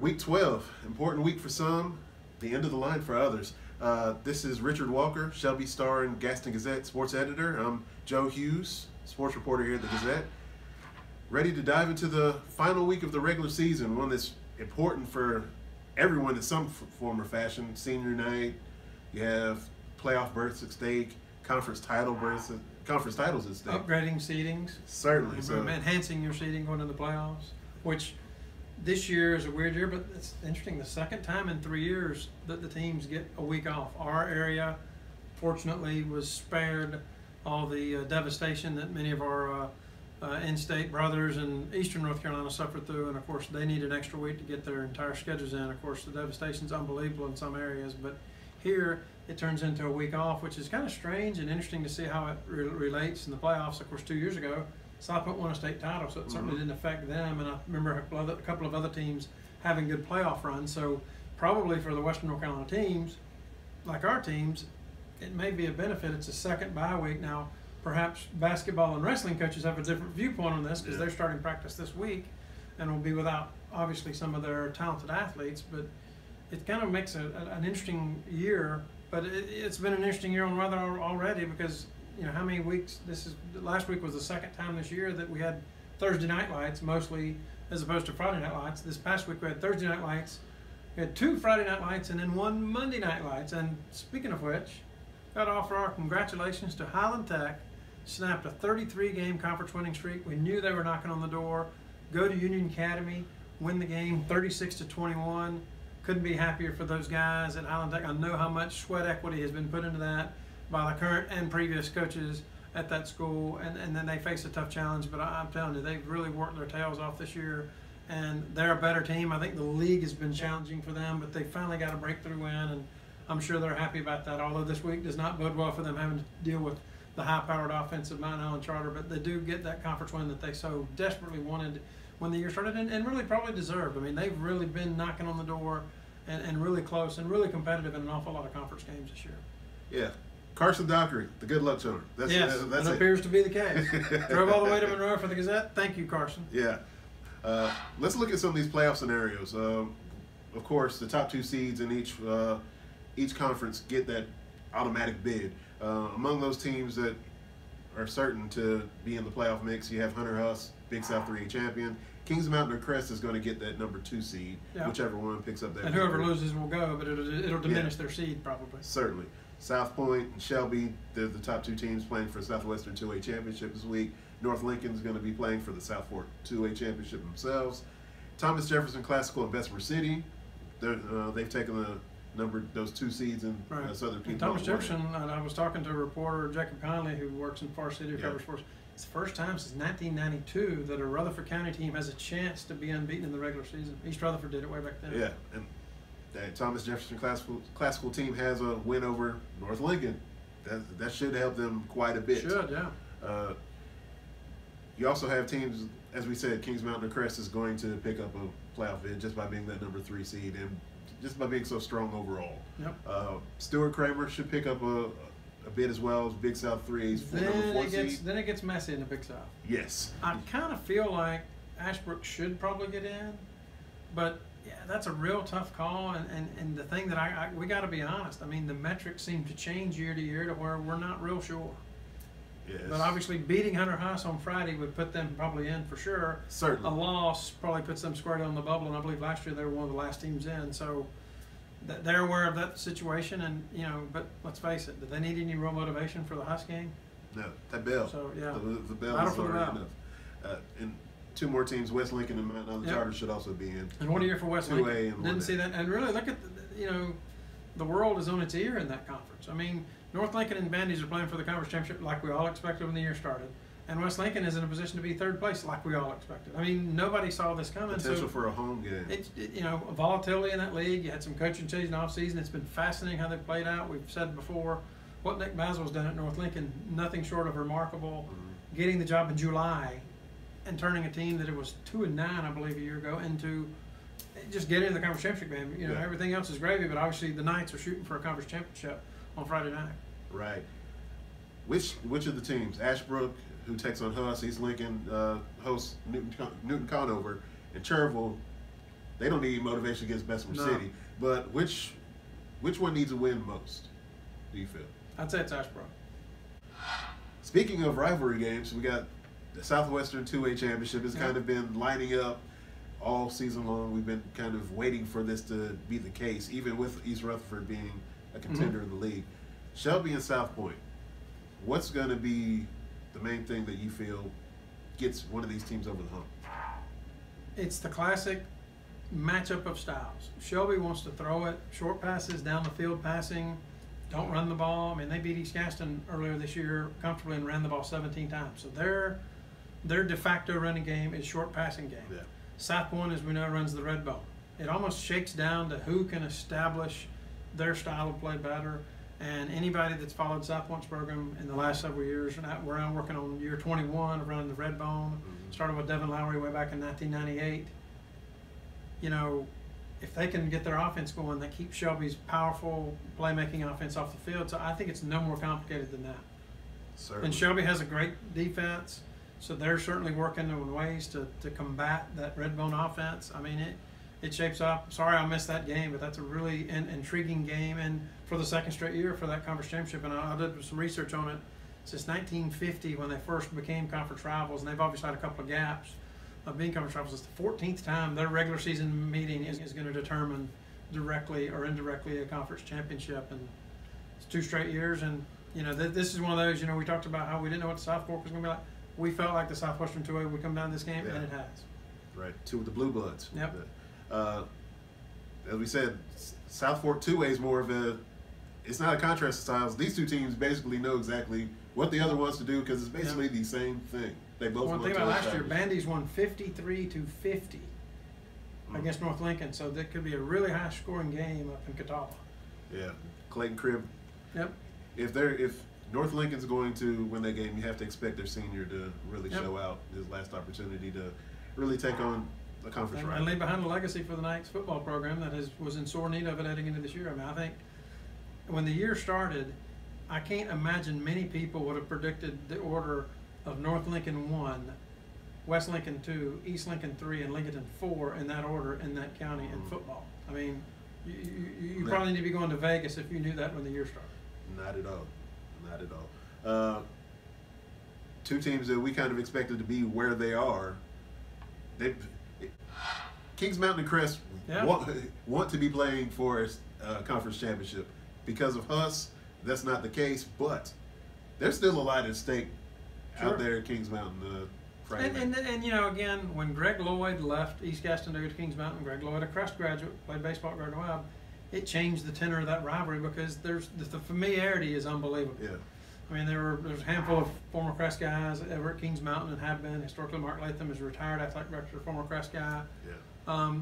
Week 12, important week for some, the end of the line for others. This is Richard Walker, Shelby Star and Gaston Gazette sports editor. I'm Joe Hughes, sports reporter here at the Gazette. Ready to dive into the final week of the regular season, one that's important for everyone in some form or fashion. Senior night, you have playoff berths at stake, conference titles at stake. Upgrading seedings. Certainly. So enhancing your seeding going into the playoffs, which this year is a weird year, but it's interesting. The second time in 3 years that the teams get a week off. Our area, fortunately, was spared all the devastation that many of our in-state brothers in eastern North Carolina suffered through, and of course they need an extra week to get their entire schedules in. Of course, the devastation's unbelievable in some areas, but here it turns into a week off, which is kind of strange and interesting to see how it relates in the playoffs. Of course, 2 years ago, South Pointe won a state title, so it certainly didn't affect them. And I remember a couple of other teams having good playoff runs. So probably for the Western North Carolina teams, like our teams, it may be a benefit. It's a second bye week now. Perhaps basketball and wrestling coaches have a different viewpoint on this because they're starting practice this week and will be without, obviously, some of their talented athletes. But it kind of makes an interesting year. But it's been an interesting year on weather already because, you know, how many weeks, last week was the second time this year that we had Thursday night lights mostly as opposed to Friday night lights. This past week we had Thursday night lights, we had 2 Friday night lights, and then 1 Monday night lights. And speaking of which, got to offer our congratulations to Highland Tech. Snapped a 33-game conference winning streak. We knew they were knocking on the door. Go to Union Academy, win the game 36-21. Couldn't be happier for those guys at Highland Tech. I know how much sweat equity has been put into that by the current and previous coaches at that school, and then they face a tough challenge, but I'm telling you, they've really worked their tails off this year, and they're a better team. I think the league has been challenging for them, but they finally got a breakthrough win, and I'm sure they're happy about that, although this week does not bode well for them having to deal with the high-powered offense of Mount Island Charter, but they do get that conference win that they so desperately wanted when the year started, and really probably deserved. I mean, they've really been knocking on the door and really close and really competitive in an awful lot of conference games this year. Yeah. Carson Dockery, the good luck charm. That's it. Appears to be the case. Drove all the way to Monroe for the Gazette. Thank you, Carson. Yeah. Let's look at some of these playoff scenarios. Of course, the top 2 seeds in each conference get that automatic bid. Among those teams that are certain to be in the playoff mix, you have Hunter Huss, Big South 3A champion. Kings Mountain or Crest is going to get that number 2 seed, whichever one picks up that. And whoever loses will go, but it'll diminish their seed probably. Certainly. South Pointe and Shelby, they're the top 2 teams playing for Southwestern 2A championship this week. North Lincoln is going to be playing for the South Fork 2A championship themselves. Thomas Jefferson Classical and Bessemer City, they've taken those 2 seeds in Southern Peach. Thomas Jefferson, I was talking to a reporter, Jacob Conley, who works in Far City, who covers sports. It's the first time since 1992 that a Rutherford County team has a chance to be unbeaten in the regular season. East Rutherford did it way back then. Yeah, and the Thomas Jefferson classical team has a win over North Lincoln. That should help them quite a bit. Should, yeah. You also have teams, as we said, Kings Mountain or Crest is going to pick up a playoff bid just by being that number 3 seed and just by being so strong overall. Yep. Stuart Kramer should pick up a bid as well as Big South 3A's number 4 seed. Then it gets messy in the Big South. Yes. I kind of feel like Ashbrook should probably get in, but yeah, that's a real tough call. And the thing that we got to be honest. I mean, the metrics seem to change year to year to where we're not real sure. Yes. But obviously, beating Hunter Huss on Friday would put them probably in for sure. Certainly. A loss probably puts them squarely on the bubble, and I believe last year they were one of the last teams in. So they're aware of that situation, and but let's face it, do they need any real motivation for the Huss game? No, that bell. So yeah, the bell is already enough. And 2 more teams, West Lincoln and Mount Island Charter, should also be in. And what a year for West Lincoln. 2A and Didn't see that, and really look at the world is on its ear in that conference. I mean, North Lincoln and Bandies are playing for the conference championship like we all expected when the year started. And West Lincoln is in a position to be 3rd place like we all expected. I mean, nobody saw this coming. Potential for a home game. Volatility in that league. You had some coaching change in the offseason. It's been fascinating how they've played out. We've said before, what Nick Basil's done at North Lincoln, nothing short of remarkable. Getting the job in July and turning a team that it was 2-9, I believe, a year ago, into just getting to the conference championship game. Everything else is gravy, but obviously the Knights are shooting for a conference championship on Friday night. Right. Which of the teams? Ashbrook, who takes on Huss, East Lincoln hosts Newton Conover, and Cherville They don't need motivation against Bessemer No. City. But which one needs a win most, do you feel? I'd say it's Asheboro. Speaking of rivalry games, we got the Southwestern 2A Championship has kind of been lining up all season long. We've been kind of waiting for this to be the case, even with East Rutherford being a contender in the league. Shelby and South Pointe, what's going to be the main thing that you feel gets one of these teams over the hump? It's the classic matchup of styles. Shelby wants to throw it, short passes, down the field passing, don't run the ball. I mean, they beat East Gaston earlier this year comfortably and ran the ball 17 times. So their de facto running game is short passing game. Yeah. South Pointe, as we know, runs the red bone. It almost shakes down to who can establish their style of play better. And anybody that's followed South Pointe's program in the last several years, and we're now working on year 21 of running the red bone, started with Devin Lowry way back in 1998. You know, if they can get their offense going, they keep Shelby's powerful playmaking offense off the field. So I think it's no more complicated than that. Certainly. And Shelby has a great defense, so they're certainly working on ways to combat that red bone offense. I mean, it shapes up. Sorry I missed that game, but that's a really intriguing game. And for the second straight year for that conference championship, and I did some research on it since 1950 when they first became conference rivals, and they've obviously had a couple of gaps of being conference rivals. It's the 14th time their regular season meeting is going to determine directly or indirectly a conference championship. And it's 2 straight years. And, you know, this is one of those, you know, we talked about how we didn't know what the South Fork was going to be like. We felt like the Southwestern 2A would come down this game, and it has. Right, 2 of the Blue Bloods. Yep. As we said, South Fork 2A is more of a, it's not a contrast of styles. These two teams basically know exactly what the other wants to do because it's basically the same thing. They both One want thing to about last year, establish. Bandy's won 53-50 against North Lincoln, so that could be a really high-scoring game up in Catawba. Yeah, Clayton Cribb. Yep. If North Lincoln's going to win that game, you have to expect their senior to really show out his last opportunity to really take on the conference And rival. leave behind a legacy for the Knights football program that was in sore need of it heading into this year. I mean, I think when the year started, I can't imagine many people would have predicted the order of North Lincoln 1, West Lincoln 2, East Lincoln 3, and Lincoln 4 in that order in that county in football. I mean, you probably need to be going to Vegas if you knew that when the year started. Not at all. Not at all. 2 teams that we kind of expected to be where they are. Kings Mountain and Crest want to be playing for a conference championship. Because of Huss, that's not the case, but there's still a lot at stake out there at Kings Mountain. And you know, again, when Greg Lloyd left East Gaston to go to Kings Mountain, Greg Lloyd, a Crest graduate, played baseball at Gardner Webb, it changed the tenor of that rivalry because the familiarity is unbelievable. Yeah. I mean, there's a handful of former Crest guys that were at Kings Mountain and have been. Historically, Mark Latham is a retired athletic director, former Crest guy. Yeah.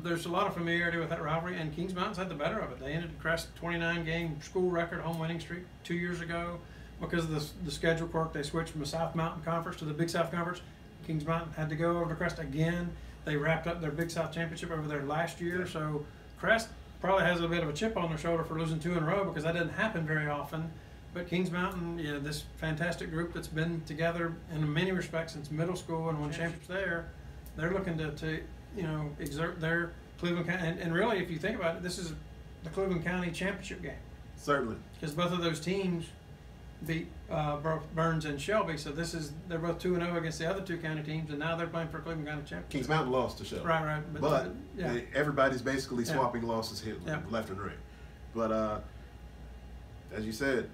There's a lot of familiarity with that rivalry, and Kings Mountain's had the better of it. They ended Crest 29-game school record home winning streak 2 years ago. Because of the schedule quirk, they switched from the South Mountain Conference to the Big South Conference. Kings Mountain had to go over to Crest again. They wrapped up their Big South Championship over there last year. So Crest probably has a bit of a chip on their shoulder for losing 2 in a row because that doesn't happen very often. But Kings Mountain, you know, this fantastic group that's been together in many respects since middle school and won championships there, they're looking to you know, exert their Cleveland County. And really, if you think about it, this is the Cleveland County championship game. Certainly. Because both of those teams beat Burns and Shelby, so they're both 2-0 against the other 2 county teams, and now they're playing for Cleveland County championship. Kings Mountain lost to Shelby. Right. But everybody's basically swapping losses left and right. But as you said,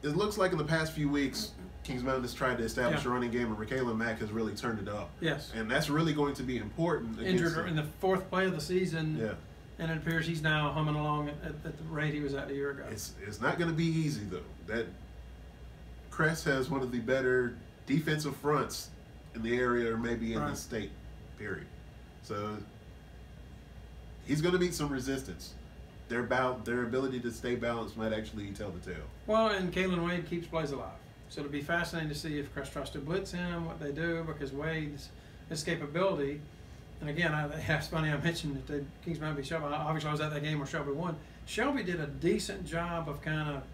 it looks like in the past few weeks, Kings Mountain has tried to establish a running game, and Raquel Mack has really turned it up. Yes. And that's really going to be important. Injured in the 4th play of the season. Yeah. And it appears he's now humming along at the rate he was at a year ago. It's not going to be easy, though. That Crest has one of the better defensive fronts in the area or maybe in the state, period. So he's going to meet some resistance. Their ability to stay balanced might actually tell the tale. Well, and Kalen Wade keeps plays alive. So it'll be fascinating to see if Crest tries to blitz him, what they do, because Wade's escapability. And again, it's funny I mentioned that Kings Mountain beat Shelby. Obviously, I was at that game where Shelby won. Shelby did a decent job of kind of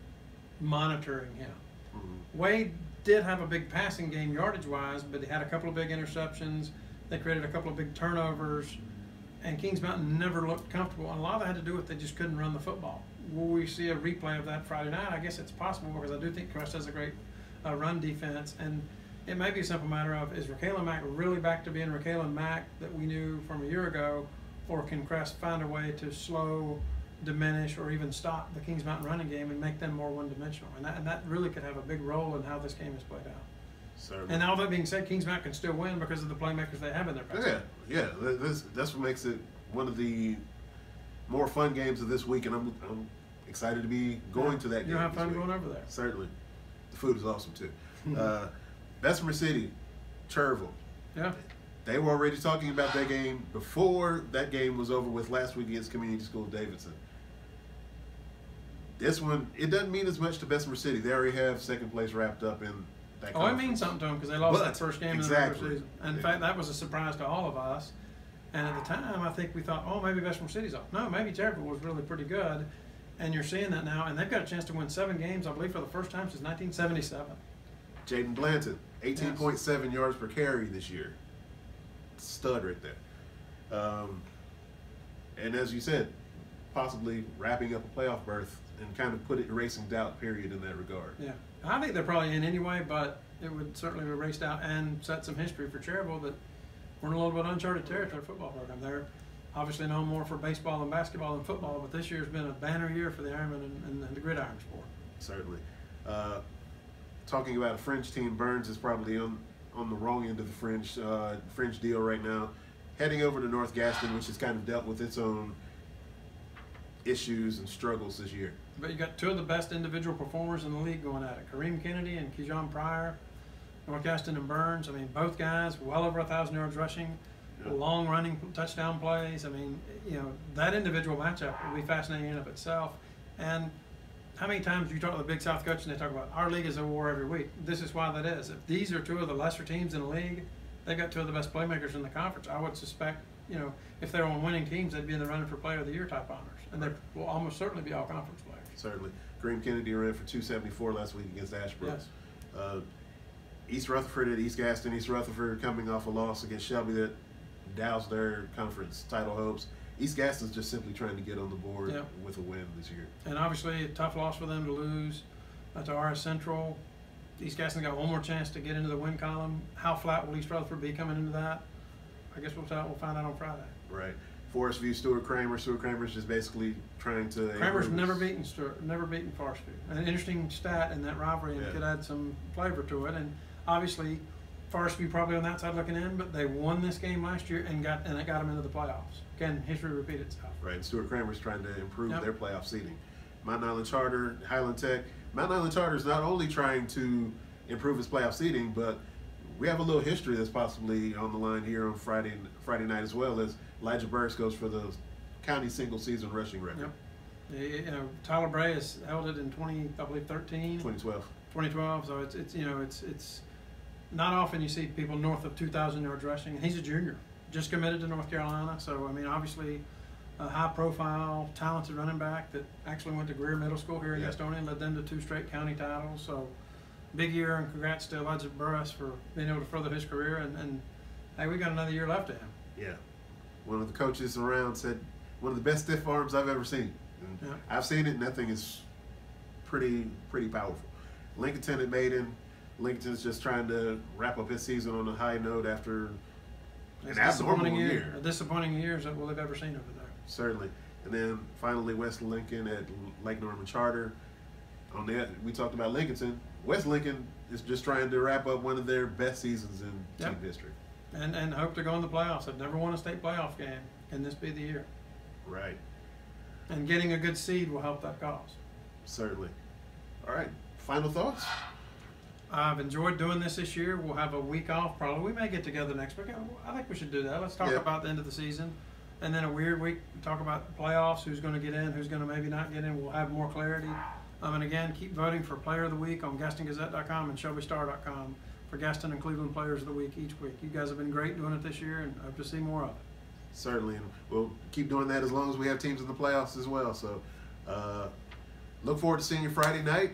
monitoring him. Mm-hmm. Wade did have a big passing game yardage-wise, but they had a couple of big interceptions. They created a couple of big turnovers. and Kings Mountain never looked comfortable. And a lot of that had to do with they just couldn't run the football. Will we see a replay of that Friday night? I guess it's possible because I do think Crest has a great run defense. And it may be a simple matter of, is Raquelin Mack really back to being Raquelin Mack that we knew from a year ago, or can Crest find a way to slow, diminish, or even stop the Kings Mountain running game and make them more one-dimensional? And that really could have a big role in how this game is played out. Certainly. And all that being said, Kings Mountain can still win because of the playmakers they have in their pass. Yeah. That's what makes it one of the more fun games of this week, and I'm excited to be going to that game. You'll have fun going over there. Certainly. The food is awesome, too. Bessemer City, Cherville. Yeah. They were already talking about that game before that game was over with last week against Community School Davidson. This one, it doesn't mean as much to Bessemer City. They already have second place wrapped up in that conference. It means something to them because they lost that first game in the regular season. And in fact, that was a surprise to all of us. And at the time, I think we thought, maybe Bessemer City's off. No, maybe Cherville was really pretty good. And you're seeing that now. And they've got a chance to win 7 games, I believe, for the first time since 1977. Jaden Blanton, 18.7 yards per carry this year. Stud right there. And as you said, possibly wrapping up a playoff berth and kind of erasing doubt, period, in that regard. Yeah. I think they're probably in anyway, but it would certainly erase doubt and set some history for Cherville that we're in a little bit uncharted territory football program. They're obviously known more for baseball and basketball than football, but this year's been a banner year for the Ironman and the gridiron sport. Certainly. Talking about a fringe team, Burns is probably on the wrong end of the fringe deal right now. Heading over to North Gaston, which has kind of dealt with its own issues and struggles this year. But you got 2 of the best individual performers in the league going at it. Kareem Kennedy and Kejon Pryor, North Gaston and Burns. I mean, both guys well over 1,000 yards rushing, long running touchdown plays. I mean, that individual matchup will be fascinating in and of itself. And how many times you talk to the Big South coach and they talk about our league is a war every week? This is why that is. If these are 2 of the lesser teams in the league, they've got 2 of the best playmakers in the conference. I would suspect, if they're on winning teams, they'd be in the running for Player of the Year type honors. And they will almost certainly be all conference players. Certainly. Kareem Kennedy ran for 274 last week against Ashbrook. Yes. East Rutherford at East Gaston. East Rutherford coming off a loss against Shelby that doused their conference title hopes. East Gaston's just simply trying to get on the board with a win this year. And obviously a tough loss for them to lose to RS Central. East Gaston got one more chance to get into the win column. How flat will East Rutherford be coming into that? I guess we'll find out on Friday. Right. Forest View, Stuart Kramer. Stuart Kramer's just basically trying to. Kramer's never beaten Forest View. An interesting stat in that rivalry, and could add some flavor to it. And obviously, Forest View probably on that side looking in, but they won this game last year and it got them into the playoffs. Again, history repeated itself. Right. And Stuart Kramer's trying to improve their playoff seeding. Mountain Island Charter, Highland Tech. Mountain Island Charter is not only trying to improve its playoff seeding, but we have a little history that's possibly on the line here on Friday night as well, as Elijah Burris goes for the county single season rushing record. Yep. Tyler Bray has held it in 2012. 2012. So it's not often you see people north of 2,000 yards rushing. And he's a junior, just committed to North Carolina. So I mean, obviously, a high-profile, talented running back that actually went to Greer Middle School here in Gastonia and led them to 2 straight county titles. So big year, and congrats to Elijah Burris for being able to further his career. And hey, we got another year left of him. Yeah. One of the coaches around said, one of the best stiff arms I've ever seen. And I've seen it, and that thing is pretty powerful. Lincoln at Maiden. Lincoln's just trying to wrap up his season on a high note after an abnormal year. A disappointing year that we'll have ever seen over there. Certainly. And then finally West Lincoln at Lake Norman Charter. We talked about Lincoln. West Lincoln is just trying to wrap up one of their best seasons in team history. And hope to go in the playoffs. They've never won a state playoff game. Can this be the year? Right. And getting a good seed will help that cause. Certainly. All right. Final thoughts? I've enjoyed doing this year. We'll have a week off probably. We may get together next week. I think we should do that. Let's talk about the end of the season. And then a weird week, talk about the playoffs, who's going to get in, who's going to maybe not get in. We'll have more clarity. And again, keep voting for Player of the Week on GastonGazette.com and ShelbyStar.com for Gaston and Cleveland Players of the Week each week. You guys have been great doing it this year, and hope to see more of it. Certainly, and we'll keep doing that as long as we have teams in the playoffs as well. So look forward to seeing you Friday night.